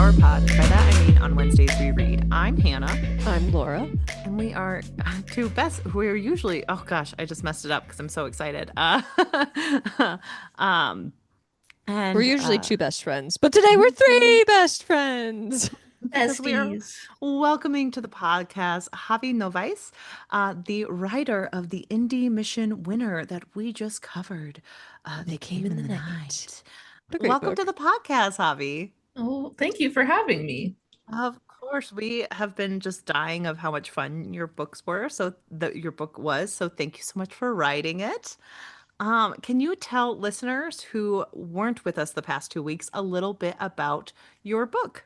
OWWR Pod. By that I mean on Wednesdays we read. I'm Hannah. I'm Laura. And we are two best. We're usually, oh gosh, I just messed it up because I'm so excited. We're usually two best friends, but today we're three best friends. Because we are welcoming to the podcast RAVI NOVAIS, the writer of the Indie Mission winner that we just covered. They came in the night. Welcome to the podcast, Javi. Oh, thank you for having me. Of course, we have been just dying of how much fun your books were. So your book was. So thank you so much for writing it. Can you tell listeners who weren't with us the past 2 weeks a little bit about your book?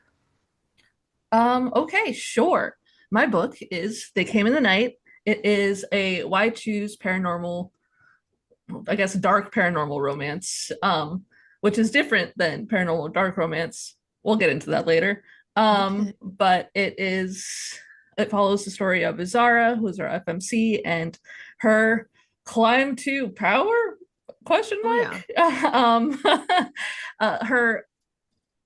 Okay, sure. My book is They Came in the Night. It is a Why Choose paranormal, I guess, dark paranormal romance, which is different than paranormal dark romance. We'll get into that later. But it follows the story of Azara, who's our FMC, and her climb to power? Question mark? Yeah. Her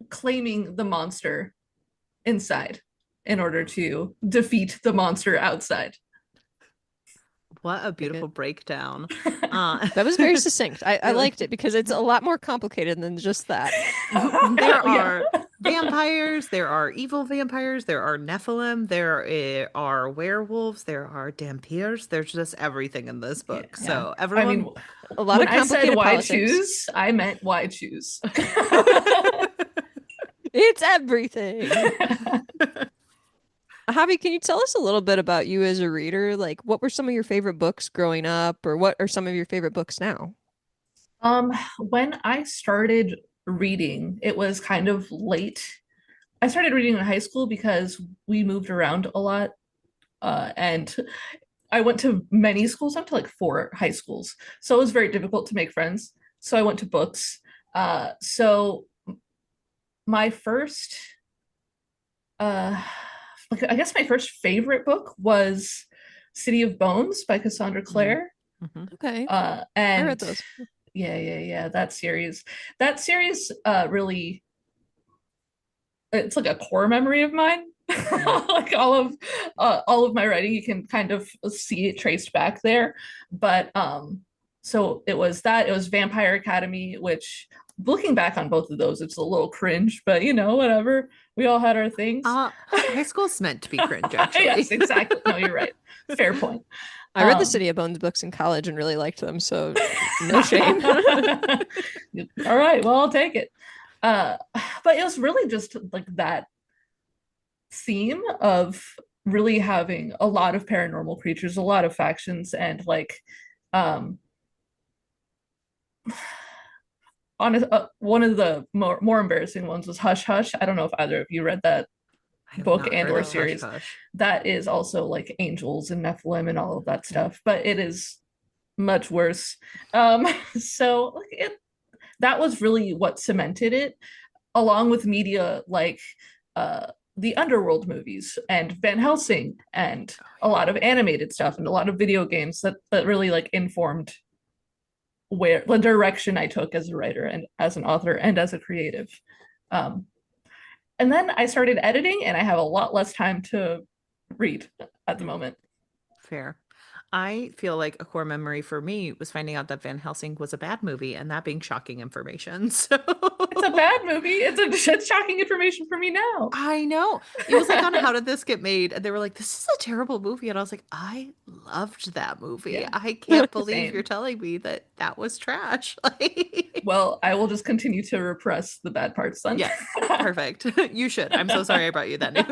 claiming the monster inside in order to defeat the monster outside. What a beautiful breakdown. That was very succinct. I liked it because it's a lot more complicated than just that. There are vampires, there are evil vampires, there are Nephilim, there are werewolves, there are dampiers. There's just everything in this book. Yeah. So everyone, I mean, a lot of complicated why politics. choose, I meant why choose. It's everything. Javi, can you tell us a little bit about you as a reader? Like, what were some of your favorite books growing up, or what are some of your favorite books now? When I started reading, it was kind of late. I started reading in high school because we moved around a lot, and I went to many schools. I went to like 4 high schools, so it was very difficult to make friends. So I went to books. So my first, I guess my first favorite book was City of Bones by Cassandra Clare. Mm-hmm. Okay. And I read those. Yeah. That series really, it's like a core memory of mine. Like all of my writing, you can kind of see it traced back there. But so it was Vampire Academy, which, looking back on both of those, it's a little cringe, but whatever. We all had our things. High school's meant to be cringe, actually. Yes, exactly. No, you're right. Fair point. I read the City of Bones books in college and really liked them, so no shame. All right, well, I'll take it. But it was really just like that theme of really having a lot of paranormal creatures, a lot of factions, and like one of the more embarrassing ones was Hush Hush. I don't know if either of you read that book and or series. Hush Hush. That is also like angels and Nephilim and all of that stuff, but it is much worse. So that was really what cemented it, along with media like the Underworld movies and Van Helsing and a lot of animated stuff and a lot of video games that really like informed where the direction I took as a writer and as an author and as a creative. And then I started editing, and I have a lot less time to read at the moment. Fair. I feel like a core memory for me was finding out that Van Helsing was a bad movie, and that being shocking information. So it's a bad movie. It's shocking information for me now. I know. It was like on How Did This Get Made? And they were like, this is a terrible movie. And I was like, I loved that movie. Yeah. I can't believe you're telling me that was trash. Well, I will just continue to repress the bad parts then. Yes, perfect. You should. I'm so sorry I brought you that news.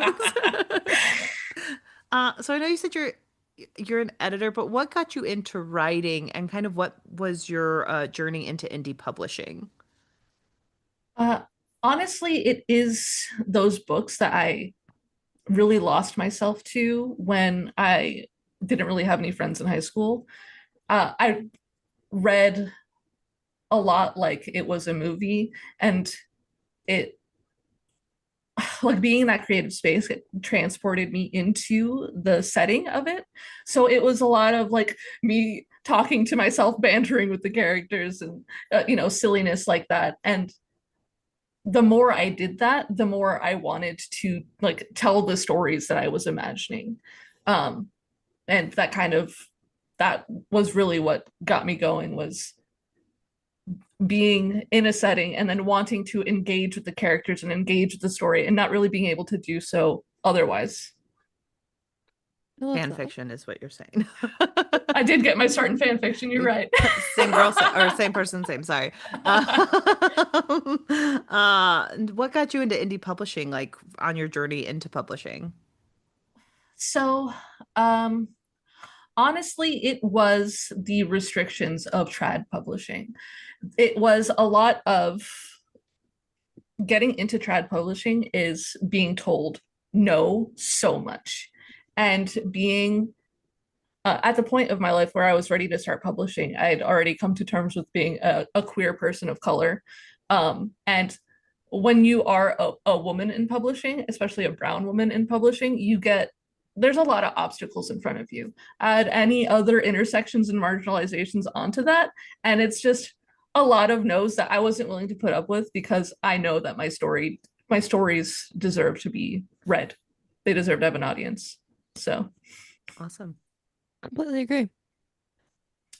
So I know you said you're an editor, but what got you into writing, and kind of what was your journey into indie publishing? Honestly, it is those books that I really lost myself to when I didn't really have any friends in high school. I read a lot like it was a movie, and it, like, being in that creative space, it transported me into the setting of it. So it was a lot of like me talking to myself, bantering with the characters, and silliness like that. And the more I did that, the more I wanted to like tell the stories that I was imagining. And that was really what got me going, was being in a setting and then wanting to engage with the characters and engage with the story and not really being able to do so otherwise. Fan fiction is what you're saying. I did get my start in fan fiction. You're right. Same girl, or same person, same. Sorry. What got you into indie publishing, like on your journey into publishing? So, honestly, it was the restrictions of trad publishing. It was a lot of getting into trad publishing is being told no so much, and being at the point of my life where I was ready to start publishing, I had already come to terms with being a queer person of color. And when you are a woman in publishing, especially a brown woman in publishing, there's a lot of obstacles in front of you. Add any other intersections and marginalizations onto that, and it's just a lot of no's that I wasn't willing to put up with, because I know that my stories deserve to be read. They deserve to have an audience. So Awesome. Completely agree.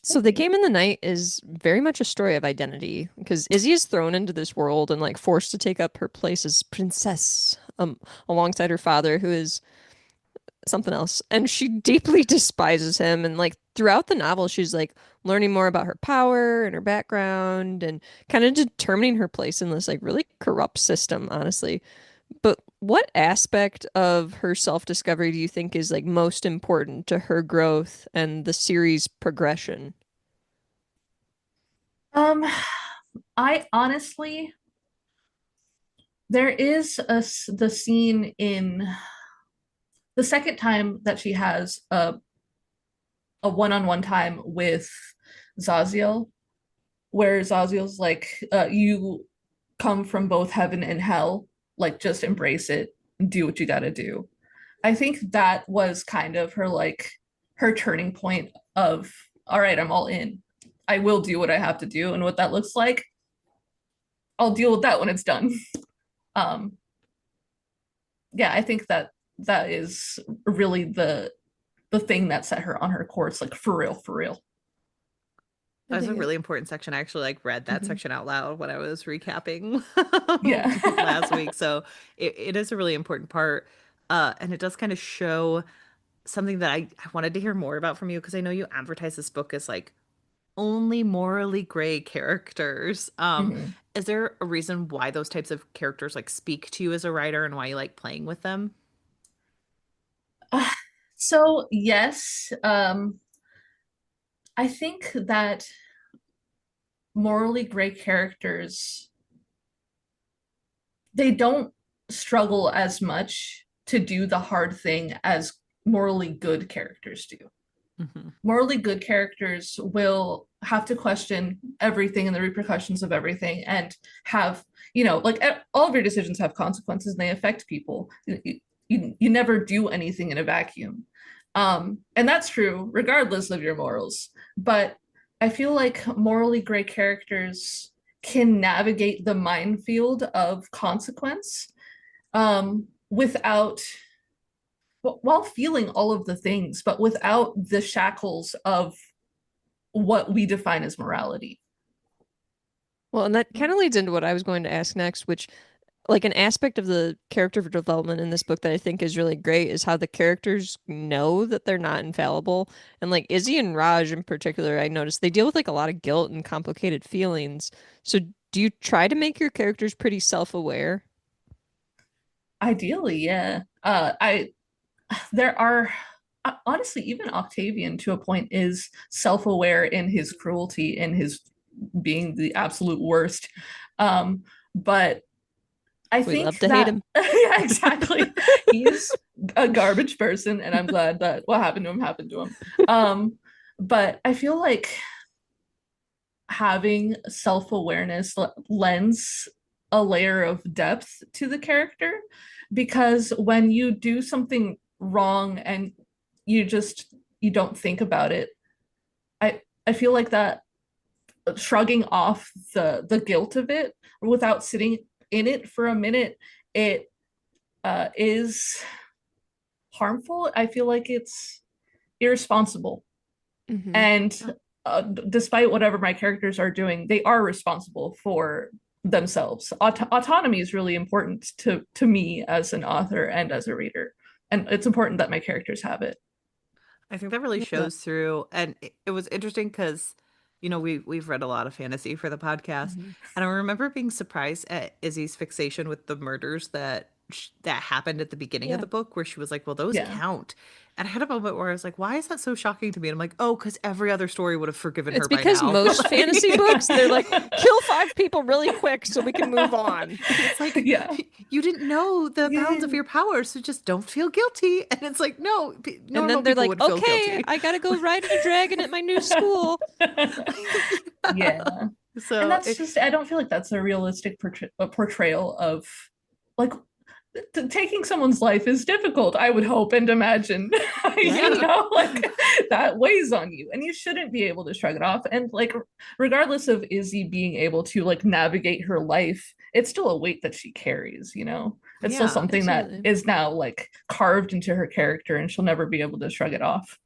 So The Game in the Night is very much a story of identity, because Izzy is thrown into this world and like forced to take up her place as princess, alongside her father, who is something else, and she deeply despises him. And like throughout the novel, she's like learning more about her power and her background and kind of determining her place in this like really corrupt system, honestly. But what aspect of her self-discovery do you think is like most important to her growth and the series progression? I honestly, there is the scene in the second time that she has a one-on-one time with Zaziel, where Zaziel's like, you come from both heaven and hell, like just embrace it and do what you got to do. I think that was kind of her turning point of, all right, I'm all in. I will do what I have to do, and what that looks like, I'll deal with that when it's done. um yeah, I think that is really the thing that set her on her course, like for real, for real. That was a really important section. I actually like read that section out loud when I was recapping Yeah. last week. So it is a really important part. And it does kind of show something that I wanted to hear more about from you, because I know you advertise this book as like only morally gray characters. Mhm. Is there a reason why those types of characters like speak to you as a writer, and why you like playing with them? Uh, so yes, I think that morally gray characters, they don't struggle as much to do the hard thing as morally good characters do. Hmm. Morally good characters will have to question everything and the repercussions of everything, and have, like all of your decisions have consequences and they affect people. You never do anything in a vacuum. And that's true regardless of your morals. But I feel like morally gray characters can navigate the minefield of consequence, without, while feeling all of the things, but without the shackles of what we define as morality. Well, and that kind of leads into what I was going to ask next, which like an aspect of the character development in this book that I think is really great is how the characters know that they're not infallible. And like Izzy and Raj in particular, I noticed they deal with like a lot of guilt and complicated feelings. So do you try to make your characters pretty self-aware? Ideally, yeah. I There are, honestly, even Octavian to a point is self-aware in his cruelty and his being the absolute worst. But I We think love to hate that him. yeah, exactly. He's a garbage person, and I'm glad that what happened to him happened to him. But I feel like having self-awareness lends a layer of depth to the character, because when you do something wrong and you don't think about it, I feel like that shrugging off the guilt of it without sitting in it for a minute, it is harmful. I feel like it's irresponsible. Mm-hmm. And despite whatever my characters are doing, they are responsible for themselves. Autonomy is really important to me as an author and as a reader. And it's important that my characters have it. I think that really Love that. shows through, and it was interesting because, we've read a lot of fantasy for the podcast, Mhm. and I remember being surprised at Izzy's fixation with the murders that happened at the beginning of Yeah. the book, where she was like, "Well, those Yeah. count," and I had a moment where I was like, "Why is that so shocking to me?" And I'm like, "Oh, because every other story would have forgiven It's her by because now." most Like- fantasy books, they're like, kill 5 people really quick so we can move on. It's like, Yeah. you didn't know the bounds of Yeah. your power, so just don't feel guilty. And it's like, no, And normal then they're people like, would feel okay, guilty. I gotta go ride a dragon at my new school. Yeah. And So that's just, I don't feel like that's a realistic portrayal of like taking someone's life is difficult, I would hope and imagine. Yeah. Like that weighs on you and you shouldn't be able to shrug it off. And like, regardless of Izzy being able to like navigate her life, it's still a weight that she carries, It's still Yeah, something that absolutely. is now like carved into her character and she'll never be able to shrug it off.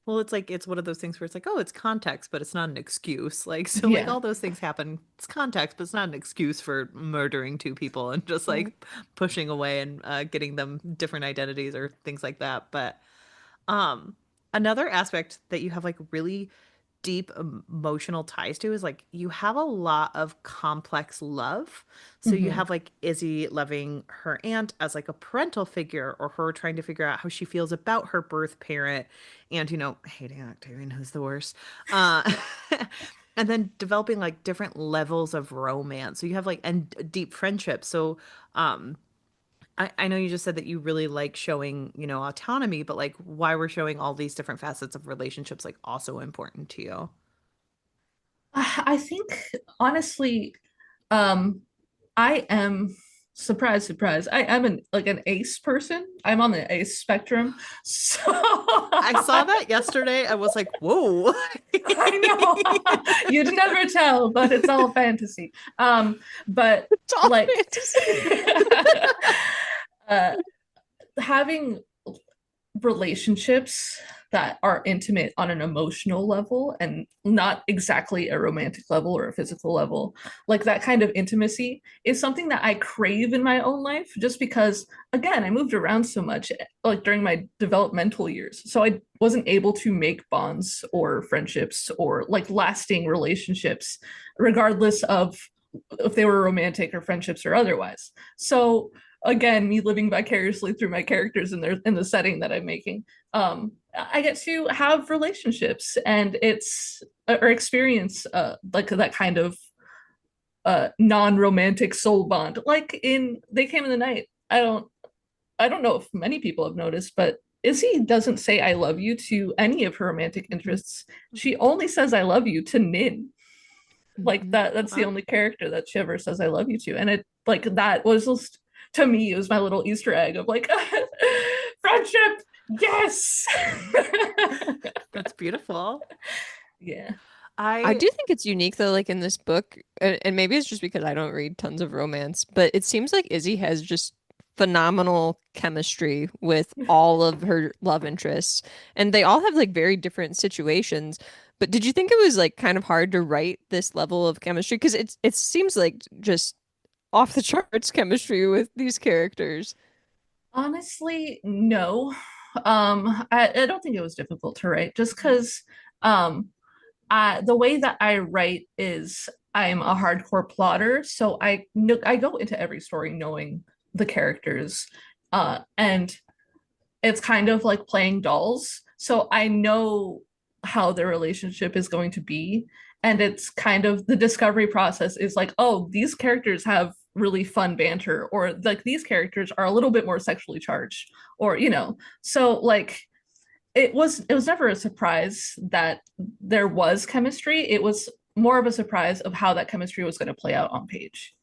well, it's like it's one of those things where it's like, oh, it's context, but it's not an excuse. Like, so like Yeah. all those things happen. It's context, but it's not an excuse for murdering 2 people and just like pushing away and getting them different identities or things like that. But um, another aspect that you have like really deep emotional ties to is like you have a lot of complex love. So you Mhm. have like Izzy loving her aunt as like a parental figure, or her trying to figure out how she feels about her birth parent, and hating Octavian, who's the worst. Uh and then developing like different levels of romance. So you have like and deep friendships. So I know you just said that you really like showing, autonomy, but like why we're showing all these different facets of relationships like also important to you. I think honestly, um, I am surprise, surprise. I am an ace person. I'm on the ace spectrum. So I saw that yesterday. I was like, whoa. I know you'd never tell, but it's all fantasy. But It's all like fantasy. uh, having relationships that are intimate on an emotional level and not exactly a romantic level or a physical level, like that kind of intimacy is something that I crave in my own life, just because again I moved around so much like during my developmental years, so I wasn't able to make bonds or friendships or like lasting relationships regardless of if they were romantic or friendships or otherwise. So again, me living vicariously through my characters in the setting that I'm making, I get to have relationships and it's or experience like that kind of non-romantic soul bond. Like in They Came in the Night. I don't know if many people have noticed, but Izzy doesn't say I love you to any of her romantic interests. She only says I love you to Nin. Like that's the Wow. only character that she ever says I love you to. And it like that was just, to me, it was my little Easter egg of like friendship. Yes. That's beautiful. Yeah. I I do think it's unique though, like in this book, and maybe it's just because I don't read tons of romance, but it seems like Izzy has just phenomenal chemistry with all of her love interests, and they all have like very different situations. But did you think it was like kind of hard to write this level of chemistry? Because it seems like just off the charts chemistry with these characters. Honestly, no. I don't think it was difficult to write just because the way that I write is I'm a hardcore plotter, so I go into every story knowing the characters, and it's kind of like playing dolls. So I know how their relationship is going to be. And it's kind of the discovery process is like, oh, these characters have really fun banter, or like these characters are a little bit more sexually charged, or, so like it was never a surprise that there was chemistry. It was more of a surprise of how that chemistry was going to play out on page.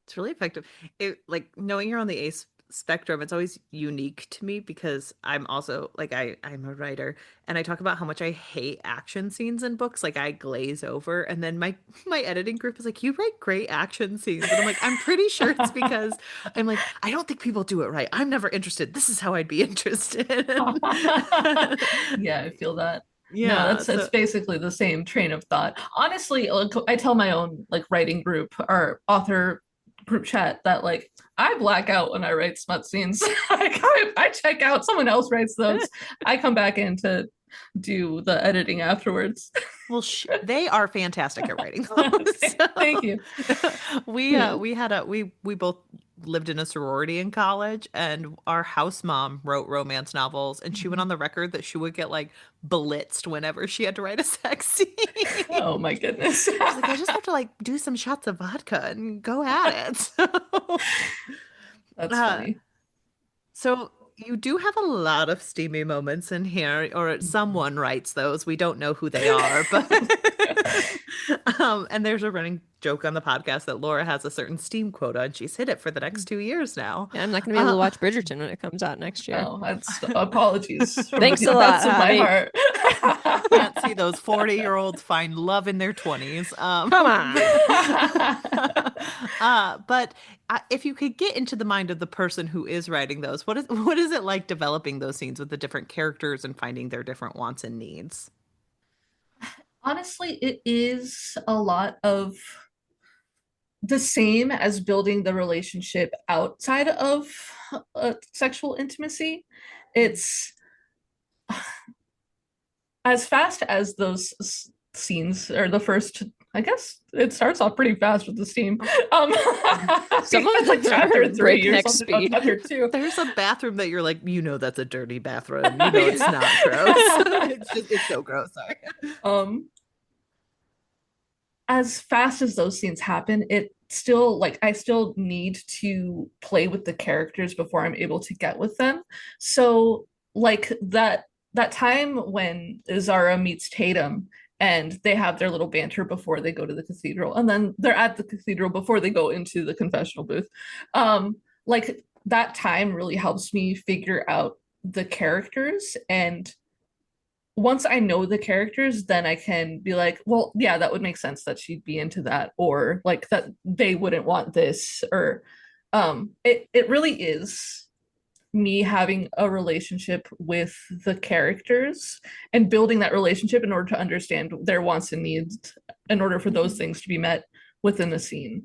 It's really effective. It like knowing you're on the ace spectrum, it's always unique to me because I'm also like I'm a writer, and I talk about how much I hate action scenes in books. Like I glaze over, and then my editing group is like, "You write great action scenes," and I'm like, "I'm pretty sure it's because I'm like I don't think people do it right. I'm never interested. This is how I'd be interested." Yeah, I feel that. No, Yeah, that's so basically the same train of thought. Honestly, like, I tell my own like writing group or author group chat that like I black out when I write smut scenes. Like, I check out, someone else writes those. I come back in to do the editing afterwards. well, they are fantastic at writing those. Thank you. We both lived in a sorority in college, and our house mom wrote romance novels, and she went on the record that she would get like blitzed whenever she had to write a sex scene. Oh my goodness. She's like, I just have to like do some shots of vodka and go at it. That's Uh, funny. so you do have a lot of steamy moments in here, or someone writes those. We don't know who they are, but and there's a running joke on the podcast that Laura has a certain steam quota, and she's hit it for the next 2 years now. Yeah, I'm not going to be able to watch Bridgerton when it comes out next year. Oh, that's apologies. Thanks a lot, That's in my heart. Can't see those 40-year-olds find love in their 20s. Come on. But if you could get into the mind of the person who is writing those, what is it like developing those scenes with the different characters and finding their different wants and needs? Honestly, it is a lot of the same as building the relationship outside of sexual intimacy. It's as fast as those scenes or the first, I guess it starts off pretty fast with the steam. Some of it's like chapter 3 or something, speed. chapter 2. There's a bathroom that you're like, that's a dirty bathroom. It's not gross. It's so gross. Sorry. As fast as those scenes happen, it still like I still need to play with the characters before I'm able to get with them. So like that time when Zara meets Tatum and they have their little banter before they go to the cathedral, and then they're at the cathedral before they go into the confessional booth. Like that time really helps me figure out the characters, and once I know the characters, then I can be like, well, yeah, that would make sense that she'd be into that, or like that they wouldn't want this, or it really is me having a relationship with the characters and building that relationship in order to understand their wants and needs in order for those things to be met within the scene.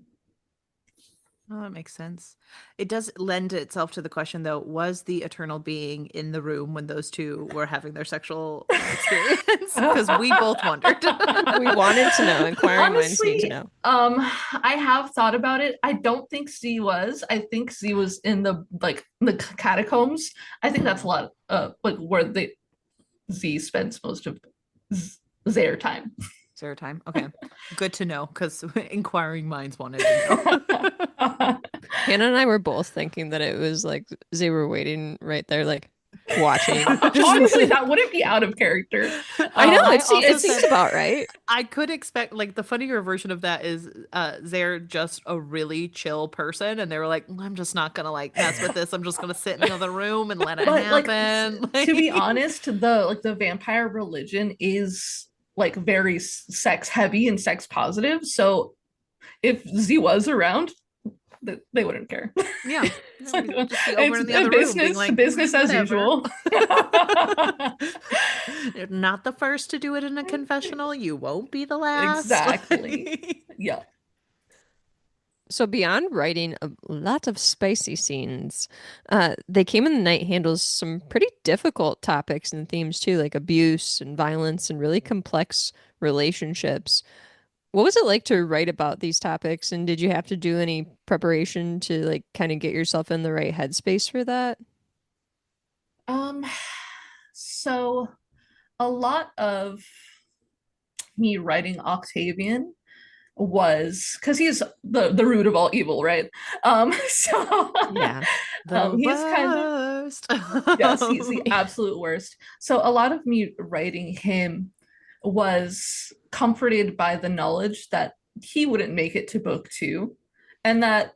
Oh, that makes sense. It does lend itself to the question, though, was the eternal being in the room when those two were having their sexual experience? Because we both wondered. We wanted to know. Inquiring minds need to know. I have thought about it. I don't think Z was. I think Z was in the catacombs. I think that's a lot like where Z spends most of their time. Zero time. Okay. Good to know, because inquiring minds wanted to know. Hannah and I were both thinking that it was like they were waiting right there, like watching. Honestly, that wouldn't be out of character. I know, it seems about right. I could expect, like, the funnier version of that is they're just a really chill person, and they were like, I'm just not gonna like mess with this. I'm just gonna sit in another room and let it happen. Like, to be honest, the vampire religion is like very sex heavy and sex positive. So if Z was around, they wouldn't care. Yeah. It's like, business as usual. You're not the first to do it in a confessional. You won't be the last. Exactly. Yeah. So beyond writing a lot of spicy scenes, They Came in the Night handles some pretty difficult topics and themes too, like abuse and violence and really complex relationships. What was it like to write about these topics, and did you have to do any preparation to like kind of get yourself in the right headspace for that? So a lot of me writing Octavian was because he's the root of all evil, right? So yeah, he's kind of yes, he's the absolute worst. So a lot of me writing him was comforted by the knowledge that he wouldn't make it to book 2, and that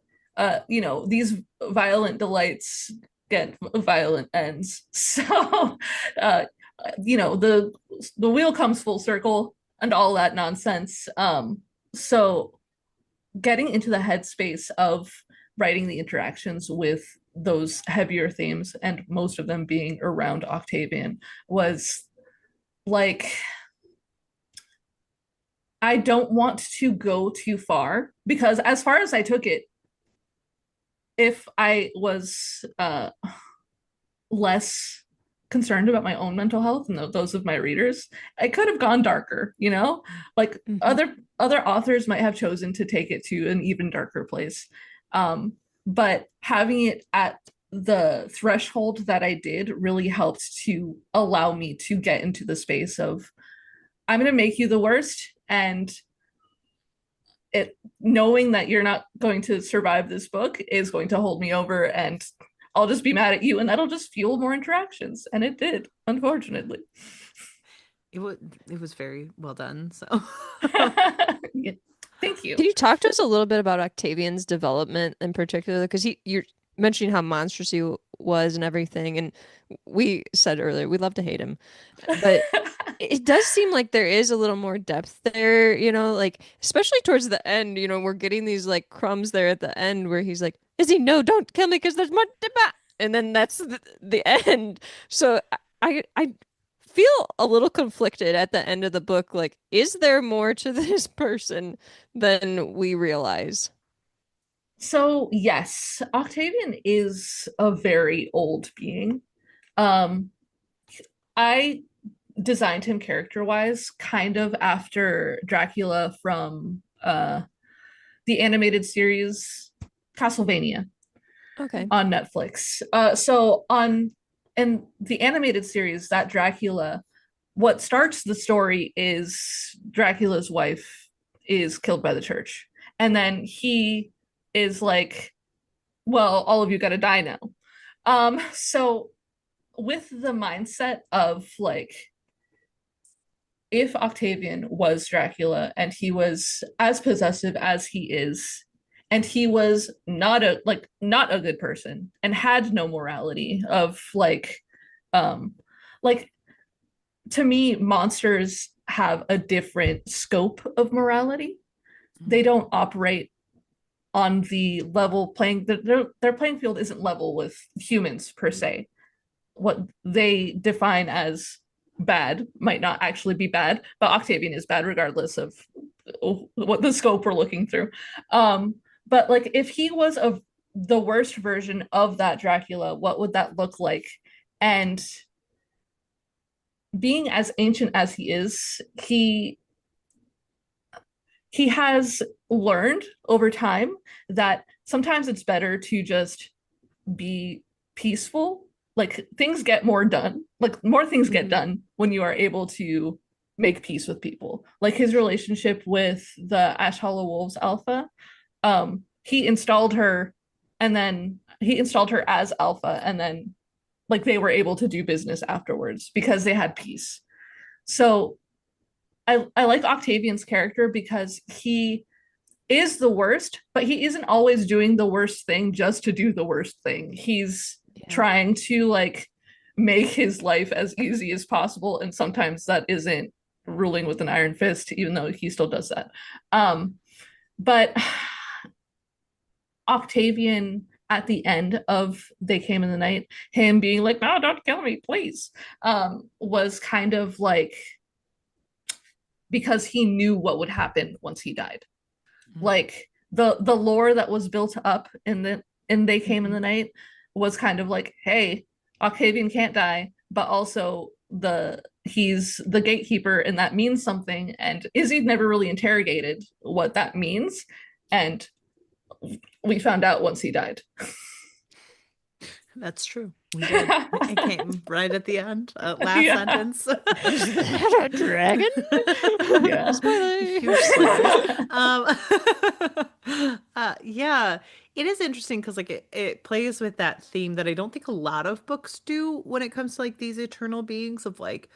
these violent delights get violent ends. So, uh, the wheel comes full circle and all that nonsense. So getting into the headspace of writing the interactions with those heavier themes, and most of them being around Octavian, was like, I don't want to go too far, because as far as I took it, if I was less concerned about my own mental health and those of my readers, I could have gone darker, like other authors might have chosen to take it to an even darker place. But having it at the threshold that I did really helped to allow me to get into the space of, I'm going to make you the worst, and knowing that you're not going to survive this book is going to hold me over, and I'll just be mad at you, and that'll just fuel more interactions. And it did, unfortunately. It was very well done. So yeah. Thank you. Can you talk to us a little bit about Octavian's development in particular? Because you're mentioning how monstrous he was and everything, and we said earlier we love to hate him, but it does seem like there is a little more depth there, like especially towards the end. We're getting these like crumbs there at the end where he's like, "Izzy, no, don't kill me because there's more," and then that's the end. So I feel a little conflicted at the end of the book. Like, is there more to this person than we realize? So yes, Octavian is a very old being. I designed him character-wise kind of after Dracula from the animated series Castlevania. Okay. On Netflix. In the animated series, that Dracula, what starts the story is Dracula's wife is killed by the church. And then he is like, well, all of you gotta die now. So with the mindset of like, if Octavian was Dracula and he was as possessive as he is, and he was not a good person and had no morality of like to me, monsters have a different scope of morality. They don't operate on the level playing, their playing field isn't level with humans per se. What they define as bad might not actually be bad, but Octavian is bad regardless of what the scope we're looking through. But like, if he was the worst version of that Dracula, what would that look like? And being as ancient as he is, he has learned over time that sometimes it's better to just be peaceful. Like, things get more done. Like, more things get done when you are able to make peace with people. Like his relationship with the Ash Hollow Wolves Alpha. He installed her as Alpha, and then like they were able to do business afterwards because they had peace. So I like Octavian's character because he is the worst, but he isn't always doing the worst thing just to do the worst thing. He's trying to like make his life as easy as possible, and sometimes that isn't ruling with an iron fist, even though he still does that. But Octavian at the end of They Came in the Night, him being like, "No, don't kill me, please," was kind of like, because he knew what would happen once he died. Like the lore that was built up in They Came in the Night was kind of like, hey, Octavian can't die, but also he's the gatekeeper, and that means something. And Izzy never really interrogated what that means, and we found out once he died. That's true. We did. It came right at the end. Last sentence. Is that a dragon? Yeah. Yeah, it is interesting because like it plays with that theme that I don't think a lot of books do when it comes to like these eternal beings of like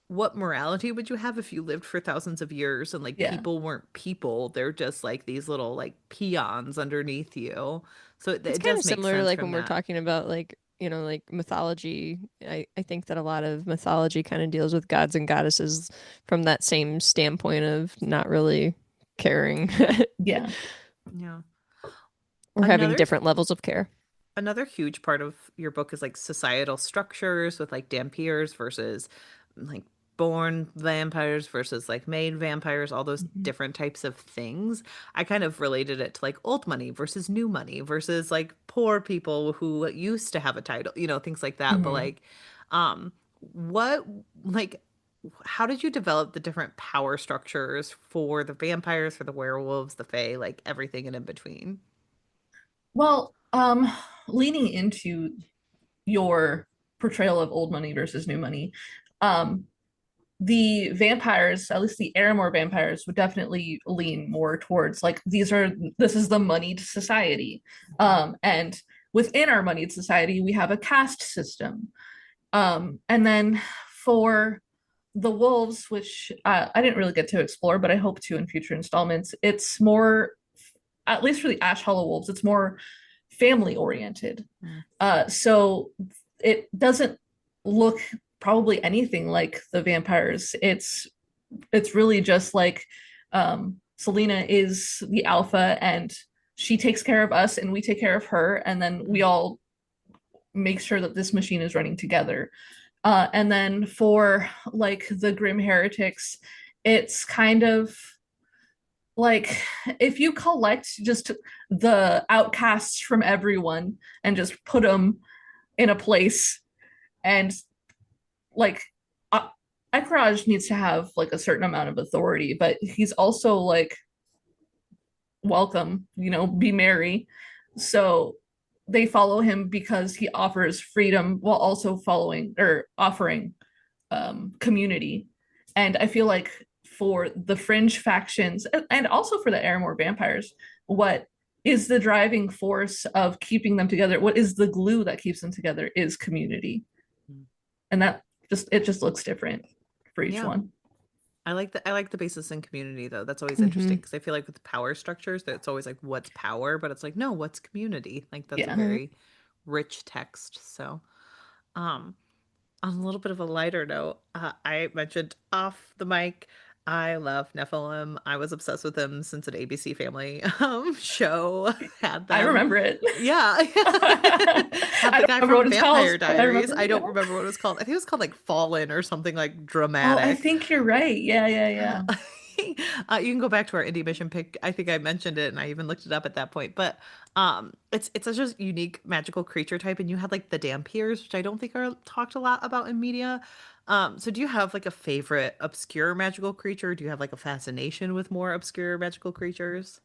what morality would you have if you lived for thousands of years and like Yeah. people weren't people? They're just like these little like peons underneath you. So It's it kind of does make similar to sense like from when we're that. talking about like, you know, like mythology. I think that a lot of mythology kind of deals with gods and goddesses from that same standpoint of not really caring Yeah. Yeah. or having Another different levels of care. another huge part of your book is like societal structures with like Dampiers versus like born vampires versus like made vampires, all those Mhm. different types of things. I kind of related it to like old money versus new money versus like poor people who used to have a title, things like that. But Mhm. like, um, what like how did you develop the different power structures for the vampires, for the werewolves, the fae, like everything in between? Well, leaning into your portrayal of old money versus new money, um, the vampires, at least the Aramore vampires, would definitely lean more towards like this is the moneyed society. And within our moneyed society, we have a caste system. And then for the wolves, which I didn't really get to explore, but I hope to in future installments, it's more, at least for the Ash Hollow wolves, it's more family oriented. Mm. So it doesn't look probably anything like the vampires. It's really just like Selena is the alpha and she takes care of us and we take care of her, and then we all make sure that this machine is running together. And then for like the Grim Heretics, it's kind of like if you collect just the outcasts from everyone and just put them in a place, and like uh, Ekraj needs to have like a certain amount of authority, but he's also like welcome, be merry. So they follow him because he offers freedom while also following or offering community. And I feel like for the fringe factions and also for the Aramore vampires, what is the driving force of keeping them together? What is the glue that keeps them together is community. And that just looks different for each Yeah. one. I like the basis in community though. That's always Mm-hmm. interesting because I feel like with power structures, that it's always like what's power, but it's like no, what's community? Like that's a Yeah. Right. very rich text. So, um, on a little bit of a lighter note, I mentioned off the mic, I love Nephilim. I was obsessed with them since an ABC Family show had I them. remember it. Yeah. Had I the don't guy remember what from it's called, Vampire but I Diaries. remember, I yeah. don't remember what it was called. I think it was called like Fallen or something like Oh, I dramatic. think you're right. Yeah, yeah, Yeah. yeah. You can go back to our Indie Mission pick. I think I mentioned it and I even looked it up at that point. But it's such a unique magical creature type, and you had like the Dampiers, which I don't think are talked a lot about in media. So do you have like a favorite obscure magical creature? Do you have like a fascination with more obscure magical creatures?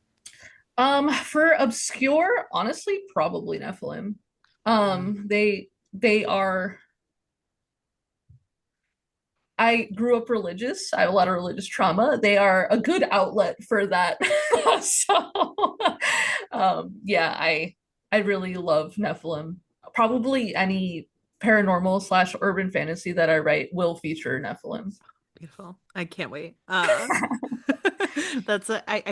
For obscure, honestly, probably Nephilim. Mm. They are. I grew up religious. I have a lot of religious trauma. They are a good outlet for that. So, yeah, I really love Nephilim. Probably any paranormal slash urban fantasy that I write will feature Nephilim. Beautiful. I can't wait. I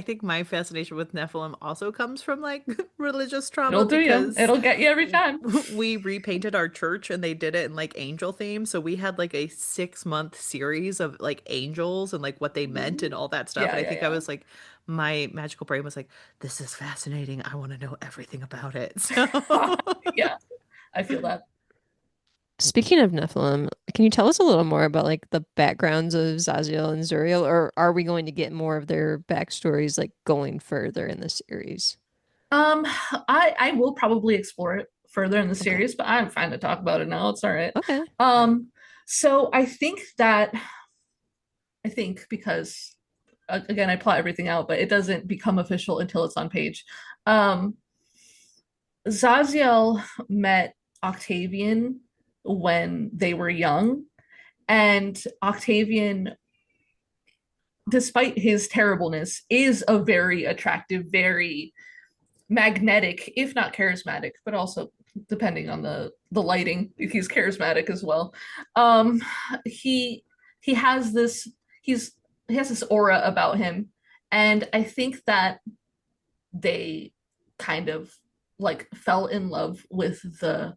think my fascination with Nephilim also comes from like religious It'll trauma do you. because It'll get you every time. we repainted our church and they did it in like angel theme. So we had like a 6-month series of like angels and like what they meant and all that stuff. Yeah, And I yeah, think I yeah. was like, my magical brain was like, this is fascinating. I want to know everything about it. So Yeah, I feel that. Speaking of Nephilim, can you tell us a little more about like the backgrounds of Zaziel and Zuriel, or are we going to get more of their backstories like going further in the series? I will probably explore it further in the Okay. series, but I'm fine to talk about it now. It's all right. Okay. So I think because again, I plot everything out, but it doesn't become official until it's on page. Um, Zaziel met Octavian when they were young, and Octavian, despite his terribleness, is a very attractive, very magnetic, if not charismatic, but also depending on the lighting, he's charismatic as well. Um, he he has this aura about him, and I think that they kind of like fell in love with the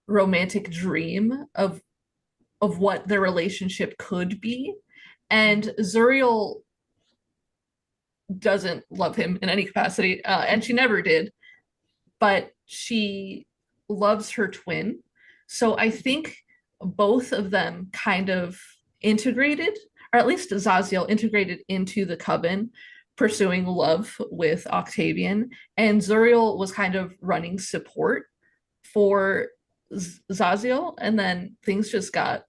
romantic dream of what their relationship could be. And Zuriel doesn't love him in any capacity, and she never did, but she loves her twin. So I think both of them kind of integrated, or at least Zaziel integrated into the coven, pursuing love with Octavian, and Zuriel was kind of running support for Zaziel, and then things just got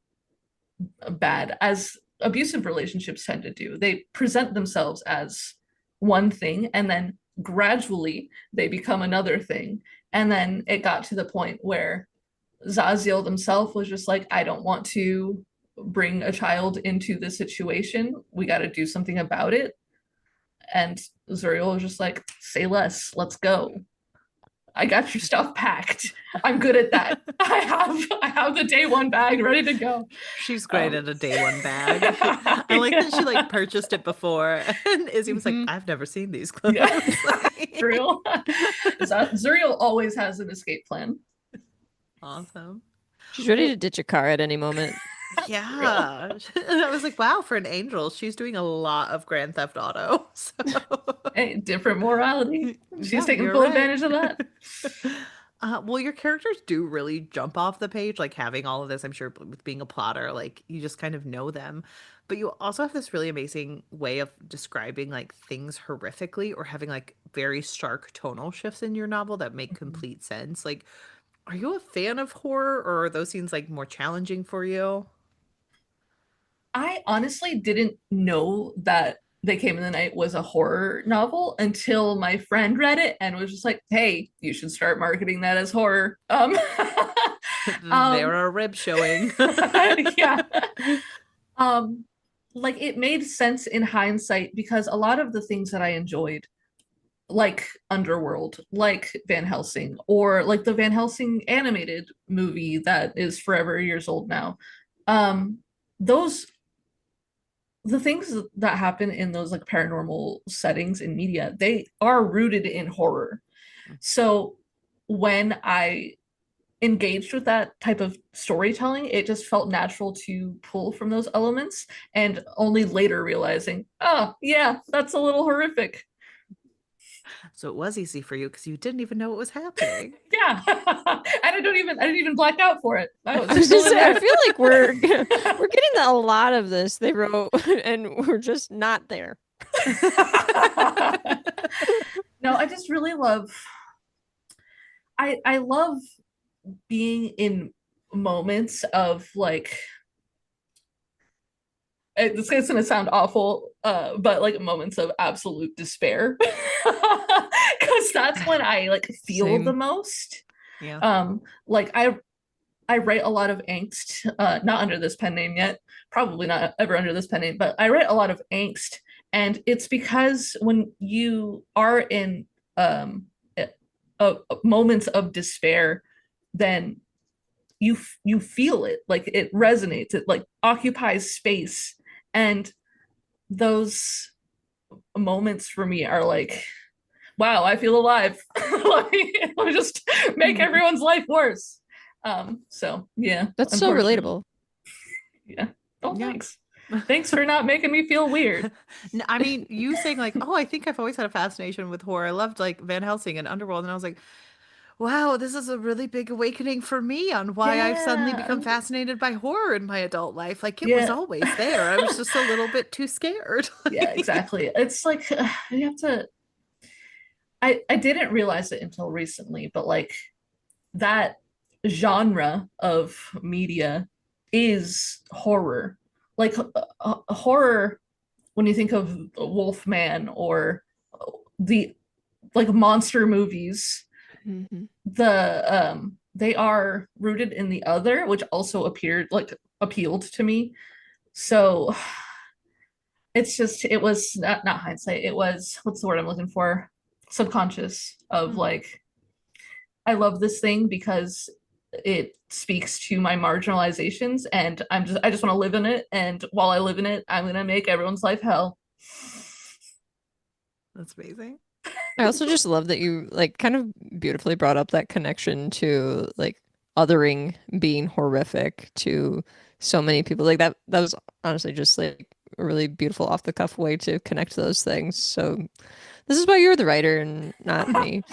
bad, as abusive relationships tend to do. They present themselves as one thing, and then gradually they become another thing. And then it got to the point where Zaziel himself was just like, I don't want to bring a child into this situation. We got to do something about it. And Zuriel was just like, say less, let's go. I got your stuff packed. I'm good at that. I have the day one bag ready to go. She's great at a day one bag. I like that she like purchased it before, and Izzy was like, I've never seen these clothes. Yeah. Real. Zuriel always has an escape plan. Awesome. She's ready to ditch a car at any moment. Yeah. I was like, wow, for an angel, she's doing a lot of Grand Theft Auto. So. Hey, different morality. She's taking full advantage of that. Well, your characters do really jump off the page, like having all of this, I'm sure with being a plotter, like you just kind of know them. But you also have this really amazing way of describing like things horrifically, or having like very stark tonal shifts in your novel that make complete sense. Like, are you a fan of horror, or are those scenes like more challenging for you? I honestly didn't know that They Came in the Night was a horror novel until my friend read it and was just like, hey, you should start marketing that as horror. There are ribs showing. Yeah. Like it made sense in hindsight, because a lot of the things that I enjoyed, like Underworld, like Van Helsing, or like the Van Helsing animated movie that is forever years old now, those the things that happen in those like paranormal settings in media, they are rooted in horror. So when I engaged with that type of storytelling, it just felt natural to pull from those elements, and only later realizing, oh yeah, that's a little horrific. So it was easy for you because you didn't even know what was happening. Yeah. And I didn't even black out for it. I feel like we're getting a lot of this they wrote and we're just not there. No, I just really love I love being in moments of like, it's gonna sound awful, but like moments of absolute despair, because that's when I like feel Same. the most. Yeah. Like I write a lot of angst, not under this pen name yet, probably not ever under this pen name, but I write a lot of angst, and it's because when you are in moments of despair, then you feel it, like it resonates, it like occupies space. And those moments for me are like, wow, I feel alive. Let me just make everyone's life worse. So yeah, That's so relatable. Yeah. Oh, Yeah. Thanks for not making me feel weird. I mean, you saying like, oh, I think I've always had a fascination with horror. I loved like Van Helsing and Underworld, and I was like, wow, this is a really big awakening for me on why I've suddenly become fascinated by horror in my adult life. Like it was always there. I was just a little bit too scared. Yeah, exactly. It's like you have to. I didn't realize it until recently, but like that genre of media is horror. Like horror, when you think of Wolfman or the like monster movies, they are rooted in the other, which also appealed to me. So it was not hindsight, it was, what's the word I'm looking for, subconscious, of like, I love this thing because it speaks to my marginalizations, and I just want to live in it, and while I live in it, I'm gonna make everyone's life hell. That's amazing. I also just love that you like kind of beautifully brought up that connection to like othering being horrific to so many people. Like that was honestly just like a really beautiful off the cuff way to connect those things. So this is why you're the writer and not me.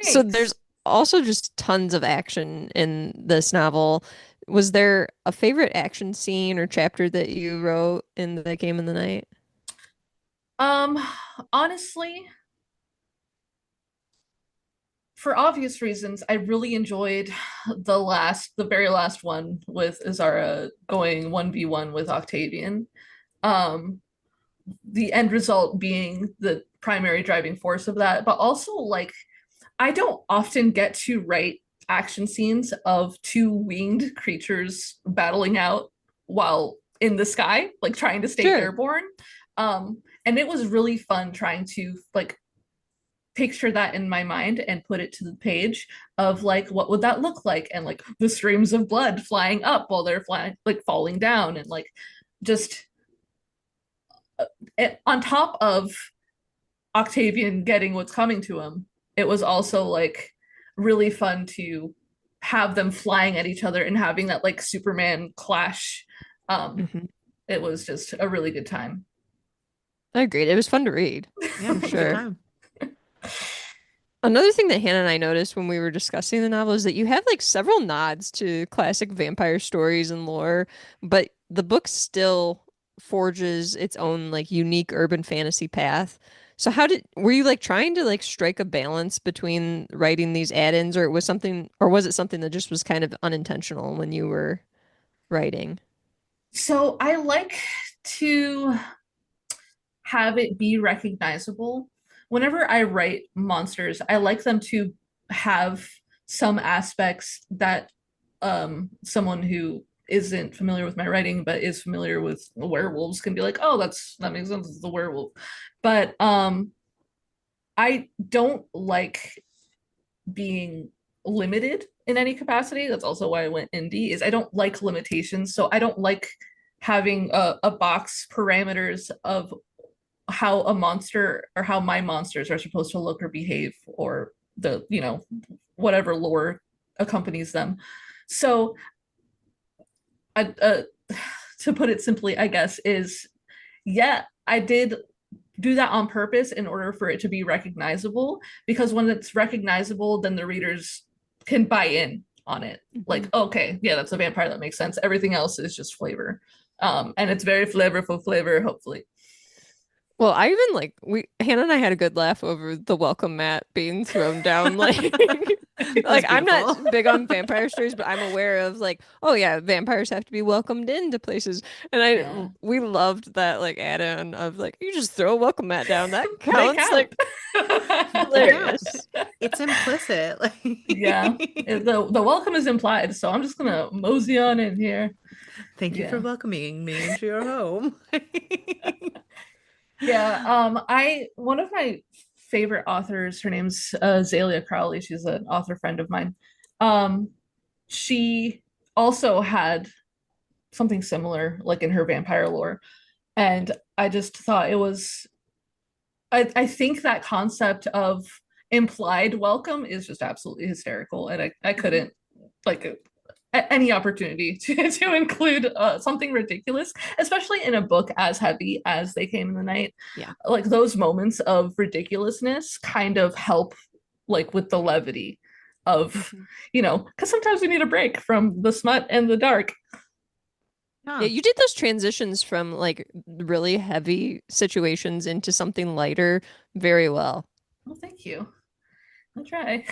So there's also just tons of action in this novel. Was there a favorite action scene or chapter that you wrote in the Game in the Night? Honestly, for obvious reasons, I really enjoyed the very last one with Azara going 1v1 with Octavian. Um, the end result being the primary driving force of that, but also like I don't often get to write action scenes of two winged creatures battling out while in the sky, like trying to stay airborne. And it was really fun trying to like picture that in my mind and put it to the page of like what would that look like, and like the streams of blood flying up while they're flying, like falling down, and like just on top of Octavian getting what's coming to him, it was also like really fun to have them flying at each other and having that like Superman clash. It was just a really good time. I agreed. It was fun to read. Yeah, for sure. Another thing that Hannah and I noticed when we were discussing the novel is that you have like several nods to classic vampire stories and lore, but the book still forges its own like unique urban fantasy path. So were you like trying to like strike a balance between writing these add-ins, or was it something that just was kind of unintentional when you were writing? So I like to have it be recognizable. Whenever I write monsters, I like them to have some aspects that someone who isn't familiar with my writing but is familiar with werewolves can be like, oh, that makes sense, it's the werewolf. But I don't like being limited in any capacity. That's also why I went indie, is I don't like limitations. So I don't like having a box parameters of how a monster or how my monsters are supposed to look or behave, or the, you know, whatever lore accompanies them. So to put it simply, I guess, is yeah, I did do that on purpose in order for it to be recognizable, because when it's recognizable, then the readers can buy in on it. Like, okay, yeah, that's a vampire, that makes sense. Everything else is just flavor. And it's very flavorful flavor, hopefully. Well, I even like Hannah and I had a good laugh over the welcome mat being thrown down. Like, like I'm not big on vampire stories, but I'm aware of like, oh yeah, vampires have to be welcomed into places, and we loved that like add-on of like you just throw a welcome mat down, that counts. Like, hilarious. It's implicit. Like, yeah, the welcome is implied, so I'm just gonna mosey on in here. Thank you for welcoming me into your home. Yeah, one of my favorite authors, her name's Azalea Crowley. She's an author friend of mine. She also had something similar, like in her vampire lore, and I just thought it was. I think that concept of implied welcome is just absolutely hysterical, and I couldn't like any opportunity to include something ridiculous, especially in a book as heavy as They Came in the Night. Yeah, like those moments of ridiculousness kind of help like with the levity of you know, because sometimes we need a break from the smut and the dark. Yeah, you did those transitions from like really heavy situations into something lighter very well. Well, thank you. I'll try.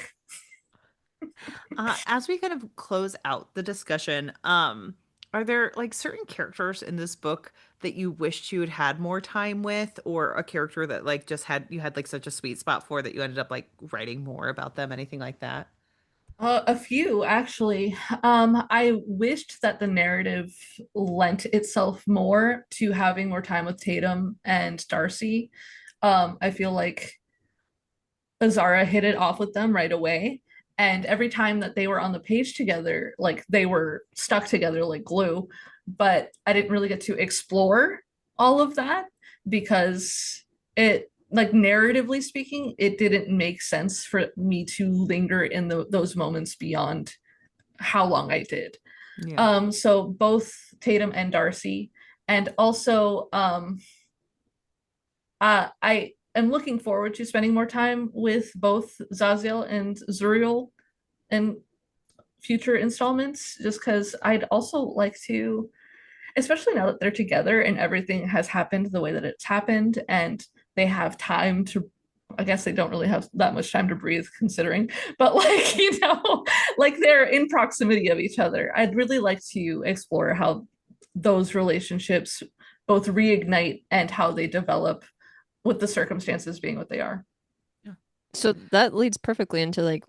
As we kind of close out the discussion, are there like certain characters in this book that you wished you had had more time with, or a character that like just you had like such a sweet spot for that you ended up like writing more about them, anything like that? A few, actually. I wished that the narrative lent itself more to having more time with Tatum and Darcy. I feel like Azara hit it off with them right away. And every time that they were on the page together, like they were stuck together like glue. But I didn't really get to explore all of that because it, like, narratively speaking, it didn't make sense for me to linger in those moments beyond how long I did. Yeah. So both Tatum and Darcy, and also I am looking forward to spending more time with both Zaziel and Zuriel in future installments, just because I'd also like to, especially now that they're together and everything has happened the way that it's happened, and they have time to, I guess they don't really have that much time to breathe considering, but like, you know, like they're in proximity of each other. I'd really like to explore how those relationships both reignite and how they develop with the circumstances being what they are. So that leads perfectly into like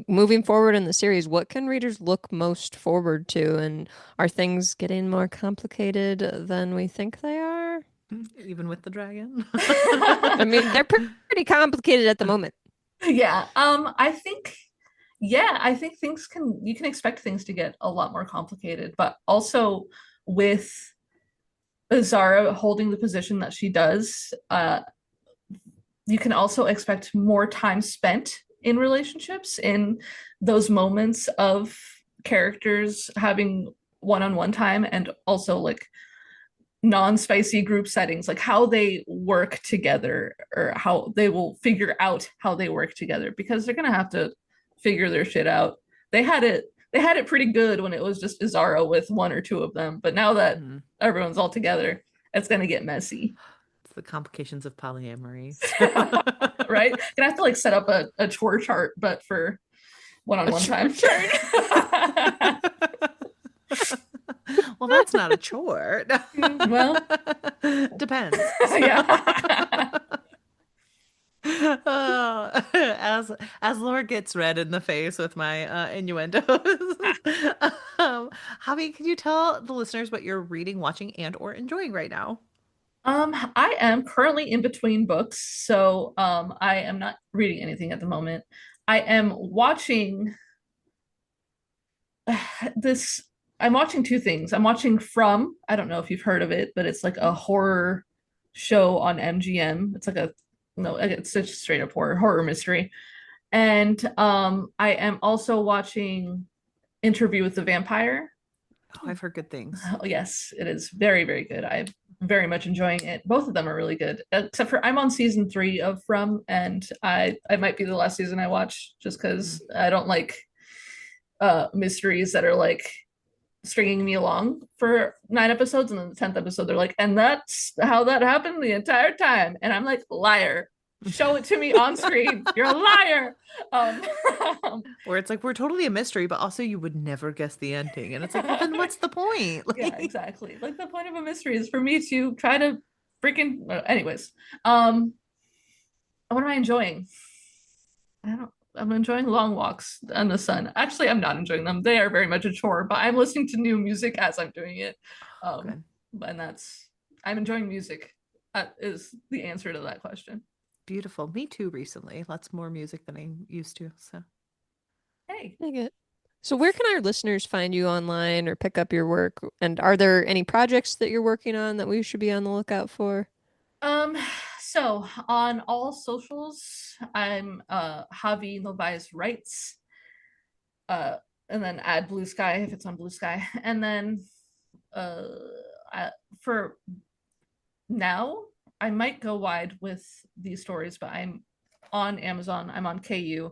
moving forward in the series. What can readers look most forward to, and are things getting more complicated than we think they are? Even with the dragon. I mean, they're pretty complicated at the moment. Yeah. I think you can expect things to get a lot more complicated, but also with Azara holding the position that she does, you can also expect more time spent in relationships, in those moments of characters having one-on-one time, and also like non-spicy group settings, like how they work together, or how they will figure out how they work together, because they're gonna have to figure their shit out. They had it pretty good when it was just Azara with one or two of them, but now that everyone's all together, it's gonna get messy. It's the complications of polyamory. Right? Gonna have to like set up a chore chart, but for one-on-one time. Well, that's not a chore. Well, depends. Yeah. As Laura gets red in the face with my innuendos. Javi, can you tell the listeners what you're reading, watching, and or enjoying right now? I am currently in between books, so I am not reading anything at the moment. I am watching this. I'm watching two things. I'm watching From, I don't know if you've heard of it, but it's like a horror show on MGM. It's like it's just straight up horror mystery. And I am also watching Interview with the Vampire. Oh, I've heard good things. Oh, yes, it is very, very good. I'm very much enjoying it. Both of them are really good, except for I'm on season 3 of From, and I might be the last season I watch, just because I don't like mysteries that are like stringing me along for 9 episodes, and then the 10th episode they're like, and that's how that happened the entire time, and I'm like, liar. Show it to me on screen. You're a liar. Where it's like, we're totally a mystery, but also you would never guess the ending. And it's like, well, then what's the point? Like... Yeah, exactly. Like, the point of a mystery is for me to try to freaking... Anyways. What am I enjoying? I'm enjoying long walks in the sun. Actually, I'm not enjoying them. They are very much a chore, but I'm listening to new music as I'm doing it. And I'm enjoying music. That is the answer to that question. Beautiful. Me too, recently. Lots more music than I used to. So, hey. Dig it. So where can our listeners find you online or pick up your work? And are there any projects that you're working on that we should be on the lookout for? So on all socials, I'm Ravi Novais Writes. And then add Bluesky if it's on Bluesky. And then for now, I might go wide with these stories, but I'm on Amazon. I'm on KU.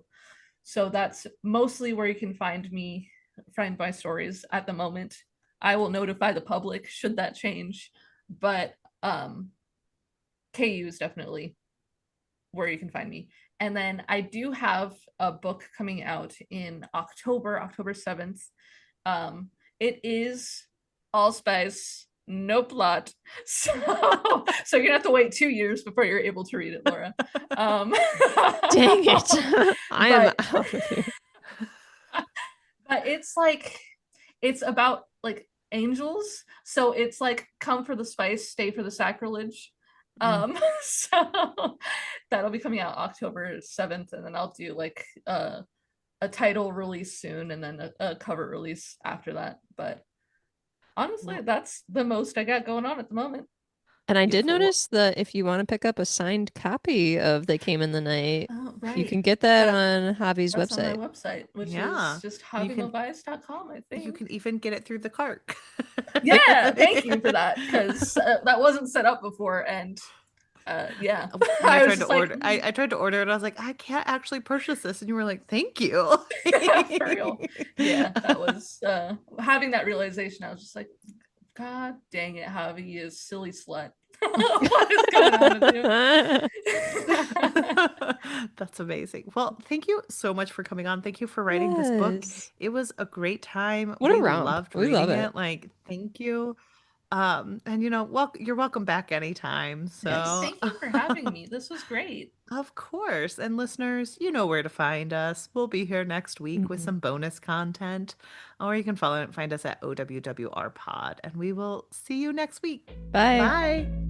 So that's mostly where you can find my stories at the moment. I will notify the public should that change, but KU is definitely where you can find me. And then I do have a book coming out in October 7th. It is all spice, no plot. So you're gonna have to wait 2 years before you're able to read it, Laura. Dang it. I am out of here. But it's about like angels. So it's like, come for the spice, stay for the sacrilege. So that'll be coming out October 7th, and then I'll do like a a title release soon and then a cover release after that. But honestly, that's the most I got going on at the moment. And I did Beautiful. notice that if you want to pick up a signed copy of They Came in the Night, Right. you can get that on Javi's That's website. on my website, which Yeah. is just You can- javinovais.com, I think. You can even get it through the cart. Yeah, thank you for that, because that wasn't set up before, and yeah. When I I was tried to just like, order, I tried to order it. I was like, I can't actually purchase this, and you were like, "Thank you." for real. Yeah, that was having that realization. I was just like, God dang it, Javi, you silly slut. What is going on with you? That's amazing. Well, thank you so much for coming on. Thank you for writing this book. Yes. It was a great time. What a We romp. loved We love reading it. it. Like, thank you. And you're welcome back anytime. So Yes, thank you for having me. This was great. Of course. And listeners, you know where to find us. We'll be here next week with some bonus content, or you can find us at OWWR Pod, and we will see you next week. Bye. Bye.